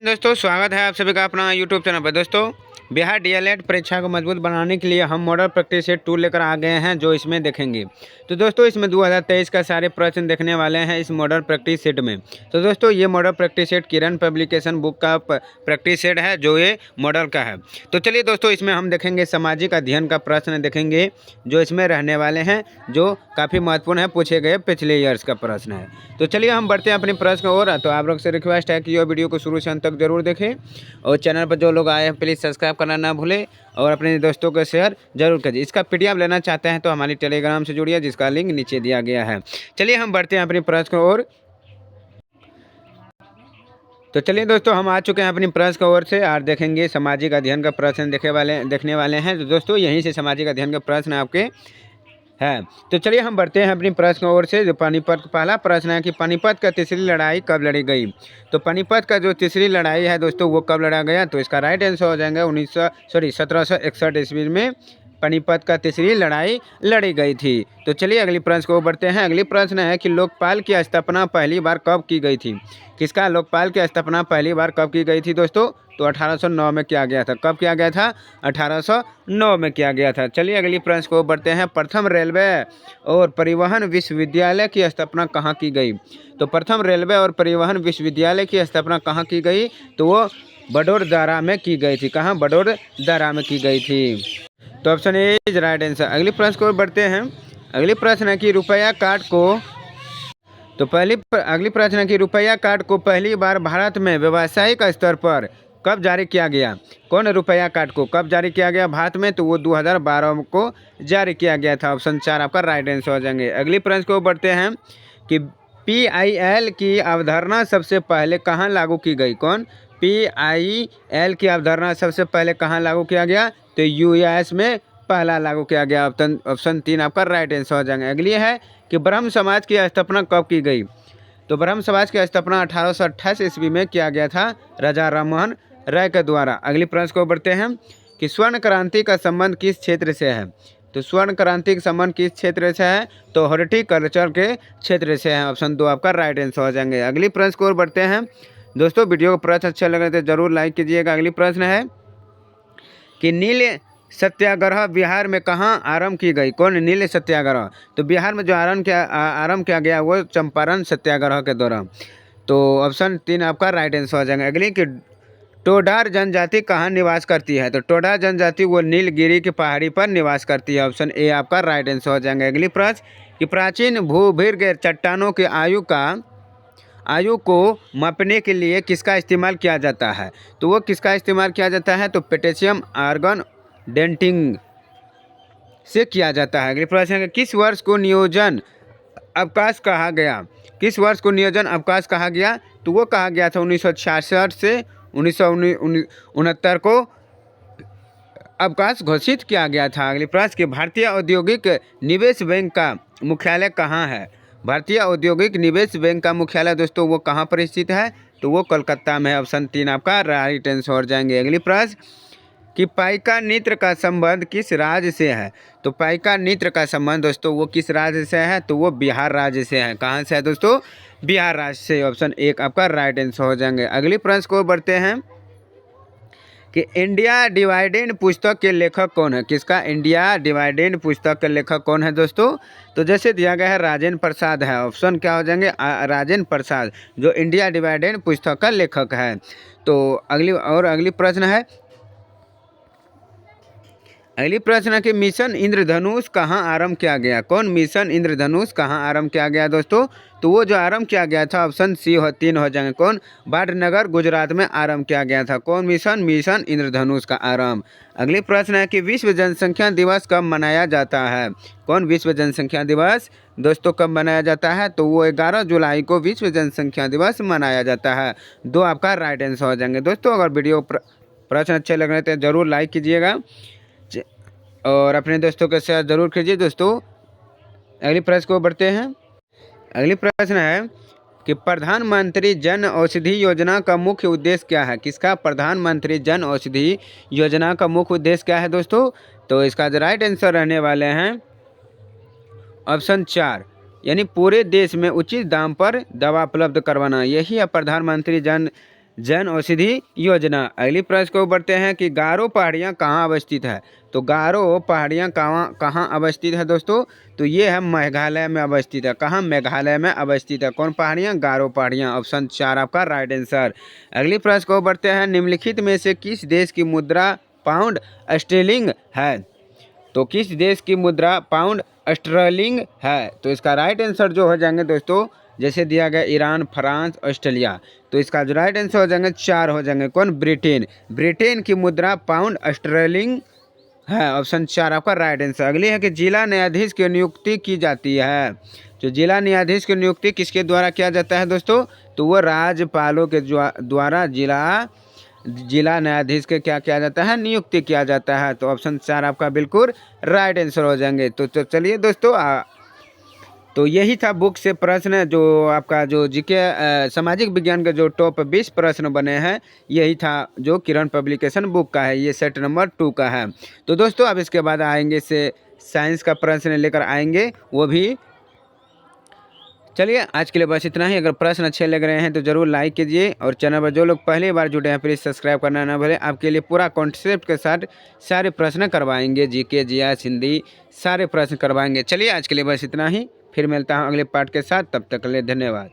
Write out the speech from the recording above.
दोस्तों स्वागत है आप सभी का अपना यूट्यूब चैनल पर। दोस्तों बिहार डीएलएड परीक्षा को मजबूत बनाने के लिए हम मॉडल प्रैक्टिस सेट 2 लेकर आ गए हैं, जो इसमें देखेंगे। तो दोस्तों इसमें 2023 का सारे प्रश्न देखने वाले हैं इस मॉडल प्रैक्टिस सेट में। तो दोस्तों ये मॉडल प्रैक्टिस सेट किरण पब्लिकेशन बुक का प्रैक्टिस सेट है, जो ये मॉडल का है। तो चलिए दोस्तों इसमें हम देखेंगे सामाजिक अध्ययन का प्रश्न देखेंगे, जो इसमें रहने वाले हैं, जो काफ़ी महत्वपूर्ण है, पूछे गए पिछले ईयर्स का प्रश्न है। तो चलिए हम बढ़ते हैं अपने प्रश्न की ओर। तो आप लोग से रिक्वेस्ट है कि ये वीडियो को शुरू से अंत तक जरूर देखें, और चैनल पर जो लोग आए हैं प्लीज़ सब्सक्राइब करना ना भूलें, और अपने दोस्तों को शेयर जरूर कीजिए। इसका पीडीएफ लेना चाहते हैं तो हमारी टेलीग्राम से जुड़िए, जिसका लिंक नीचे दिया गया है। चलिए हम बढ़ते हैं अपने प्रश्न की ओर। तो चलिए दोस्तों हम आ चुके हैं अपनी प्रश्न की ओर से, और देखेंगे सामाजिक अध्ययन का प्रश्न देखने वाले हैं। तो दोस्तों यहीं से सामाजिक अध्ययन का प्रश्न आपके है। तो चलिए हम बढ़ते हैं अपनी प्रश्न की ओर से। जो पानीपत का पहला प्रश्न है कि पानीपत का तीसरी लड़ाई कब लड़ी गई। तो पानीपत का जो तीसरी लड़ाई है दोस्तों, वो कब लड़ा गया, तो इसका राइट आंसर हो जाएगा 1761 ईस्वी में पानीपत का तीसरी लड़ाई लड़ी गई थी। तो चलिए अगली प्रश्न को बढ़ते हैं। अगली प्रश्न है कि लोकपाल की स्थापना पहली बार कब की गई थी। किसका लोकपाल की स्थापना पहली बार कब की गई थी दोस्तों, तो 1809 में किया गया था। कब किया गया था, 1809 में किया गया था। चलिए अगली प्रश्न को बढ़ते हैं। प्रथम रेलवे और परिवहन विश्वविद्यालय की स्थापना कहाँ की गई। तो प्रथम रेलवे और परिवहन विश्वविद्यालय की स्थापना कहाँ की गई, तो वो बड़ौदा में की गई थी। कहाँ, बड़ौदा में की गई थी। तो option A is right answer. अगली प्रश्न को बढ़ते हैं। अगली प्रश्न है कि रुपया कार्ड को अगली प्रश्न है कि रुपया कार्ड को पहली बार भारत में व्यावसायिक स्तर पर कब जारी किया गया। कौन रुपया कार्ड को कब जारी किया गया भारत में, तो वो 2012 को जारी किया गया था। ऑप्शन 4 आपका राइट आंसर हो जाएंगे। अगली प्रश्न को बढ़ते हैं कि PIL की अवधारणा सबसे पहले कहाँ लागू की गई। कौन, PIL की अवधारणा सबसे पहले कहाँ लागू किया गया, तो US में पहला लागू किया गया। ऑप्शन 3 आपका राइट आंसर हो जाएंगे। अगली है कि ब्रह्म समाज की स्थापना कब की गई। तो ब्रह्म समाज की स्थापना 1828 ईस्वी में किया गया था, राजा राममोहन राय के द्वारा। अगली प्रश्न को बढ़ते हैं कि स्वर्ण क्रांति का संबंध किस क्षेत्र से है। तो स्वर्ण क्रांति का संबंध किस क्षेत्र से है, तो हॉर्टिकल्चर के क्षेत्र से है। ऑप्शन 2 आपका राइट आंसर हो जाएंगे। अगली प्रश्न को बढ़ते हैं। दोस्तों वीडियो को प्रश्न अच्छा लग रहा है तो जरूर लाइक कीजिएगा। अगली प्रश्न है कि नील सत्याग्रह बिहार में कहाँ आरंभ की गई। कौन, नील सत्याग्रह। तो बिहार में जो आरंभ किया गया वो चंपारण सत्याग्रह के दौरान। तो ऑप्शन 3 आपका राइट आंसर हो जाएगा। अगली कि टोडार जनजाति कहाँ निवास करती है। तो टोडार जनजाति वो नीलगिरी की पहाड़ी पर निवास करती है। ऑप्शन ए आपका राइट आंसर हो जाएगा। अगली प्रश्न कि प्राचीन भूभिर्ग चट्टानों की आयु को मापने के लिए किसका इस्तेमाल किया जाता है। तो वो किसका इस्तेमाल किया जाता है, तो पोटेशियम आर्गन डेंटिंग से किया जाता है। अगली प्रश्न है किस वर्ष को नियोजन अवकाश कहा गया। किस वर्ष को नियोजन अवकाश कहा गया, तो वो कहा गया था 1966 से 1969 को अवकाश घोषित किया गया था। अगली प्रश्न कि भारतीय औद्योगिक निवेश बैंक का मुख्यालय कहाँ है। भारतीय औद्योगिक निवेश बैंक का मुख्यालय दोस्तों वो कहाँ पर स्थित है, तो वो कोलकाता में है। ऑप्शन 3 आपका राइट आंसर हो जाएंगे। अगली प्रश्न कि पाइका नृत्य का संबंध किस राज्य से है। तो पाइका नृत्य का संबंध दोस्तों वो किस राज्य से है, तो वो बिहार राज्य से है। कहाँ से है दोस्तों, बिहार राज्य से। ऑप्शन 1 आपका राइट आंसर हो जाएंगे। अगली प्रश्न को बढ़ते हैं कि इंडिया डिवाइडेड पुस्तक के लेखक कौन है। किसका, इंडिया डिवाइडेड पुस्तक के लेखक कौन है दोस्तों, तो जैसे दिया गया है राजेंद्र प्रसाद है। ऑप्शन क्या हो जाएंगे, राजेंद्र प्रसाद, जो इंडिया डिवाइडेड पुस्तक का लेखक है। तो अगली प्रश्न है। अगली प्रश्न है कि मिशन इंद्रधनुष कहाँ आरंभ किया गया। कौन, मिशन इंद्रधनुष कहाँ आरंभ किया गया दोस्तों, तो वो जो आरंभ किया गया था ऑप्शन सी 3 हो जाएंगे। कौन, वाडनगर गुजरात में आरंभ किया गया था। कौन मिशन इंद्रधनुष का आरंभ। अगली प्रश्न है कि विश्व जनसंख्या दिवस कब मनाया जाता है। कौन, विश्व जनसंख्या दिवस दोस्तों कब मनाया जाता है, तो वो 11 जुलाई को विश्व जनसंख्या दिवस मनाया जाता है। 2 आपका राइट आंसर हो जाएंगे। दोस्तों अगर वीडियो प्रश्न अच्छे लग रहे थे जरूर लाइक कीजिएगा, और अपने दोस्तों के साथ जरूर कीजिए। दोस्तों अगली प्रश्न को बढ़ते हैं। अगली प्रश्न है कि प्रधानमंत्री जन औषधि योजना का मुख्य उद्देश्य क्या है। किसका, प्रधानमंत्री जन औषधि योजना का मुख्य उद्देश्य क्या है दोस्तों, तो इसका जो राइट आंसर रहने वाले हैं ऑप्शन 4, यानी पूरे देश में उचित दाम पर दवा उपलब्ध करवाना। यही है प्रधानमंत्री जन जन औषधि योजना। अगली प्रश्न को बढ़ते हैं कि गारो पहाड़ियाँ कहाँ अवस्थित है। तो गारो पहाड़ियाँ कहाँ कहाँ अवस्थित है दोस्तों, तो ये है मेघालय में अवस्थित है। कहाँ, मेघालय में अवस्थित है। कौन पहाड़ियाँ, गारो पहाड़ियाँ। ऑप्शन 4 आपका राइट आंसर। अगली प्रश्न को बढ़ते हैं, निम्नलिखित में से किस देश की मुद्रा पाउंड स्टर्लिंग है। तो किस देश की मुद्रा पाउंड स्टर्लिंग है। तो इसका राइट आंसर जो हो जाएंगे दोस्तों, जैसे दिया गया ईरान, फ्रांस, ऑस्ट्रेलिया, तो इसका जो राइट आंसर हो जाएंगे 4 हो जाएंगे। कौन, ब्रिटेन। ब्रिटेन की मुद्रा पाउंड स्टर्लिंग है। ऑप्शन 4 आपका राइट आंसर। अगली है कि जिला न्यायाधीश की नियुक्ति की जाती है। जो जिला न्यायाधीश की नियुक्ति किसके द्वारा किया जाता है दोस्तों, तो वो राज्यपालों के द्वारा जिला न्यायाधीश के क्या किया जाता है, नियुक्ति किया जाता है। तो ऑप्शन 4 आपका बिल्कुल राइट आंसर हो जाएंगे। तो चलिए दोस्तों, तो यही था बुक से प्रश्न, जो आपका जो जीके सामाजिक विज्ञान के जो टॉप 20 प्रश्न बने हैं, यही था जो किरण पब्लिकेशन बुक का है। ये सेट नंबर 2 का है। तो दोस्तों अब इसके बाद आएंगे से साइंस का प्रश्न लेकर आएंगे, वो भी। चलिए आज के लिए बस इतना ही। अगर प्रश्न अच्छे लग रहे हैं तो ज़रूर लाइक कीजिए, और चैनल पर जो लोग पहली बार जुड़े हैं प्लीज़ सब्सक्राइब करना ना भूलें। आपके लिए पूरा कॉन्सेप्ट के साथ सारे प्रश्न करवाएंगे, जीके, जीएस, हिंदी, सारे प्रश्न करवाएंगे। चलिए आज के लिए बस इतना ही, फिर मिलता हूँ अगले पार्ट के साथ। तब तक के लिए धन्यवाद।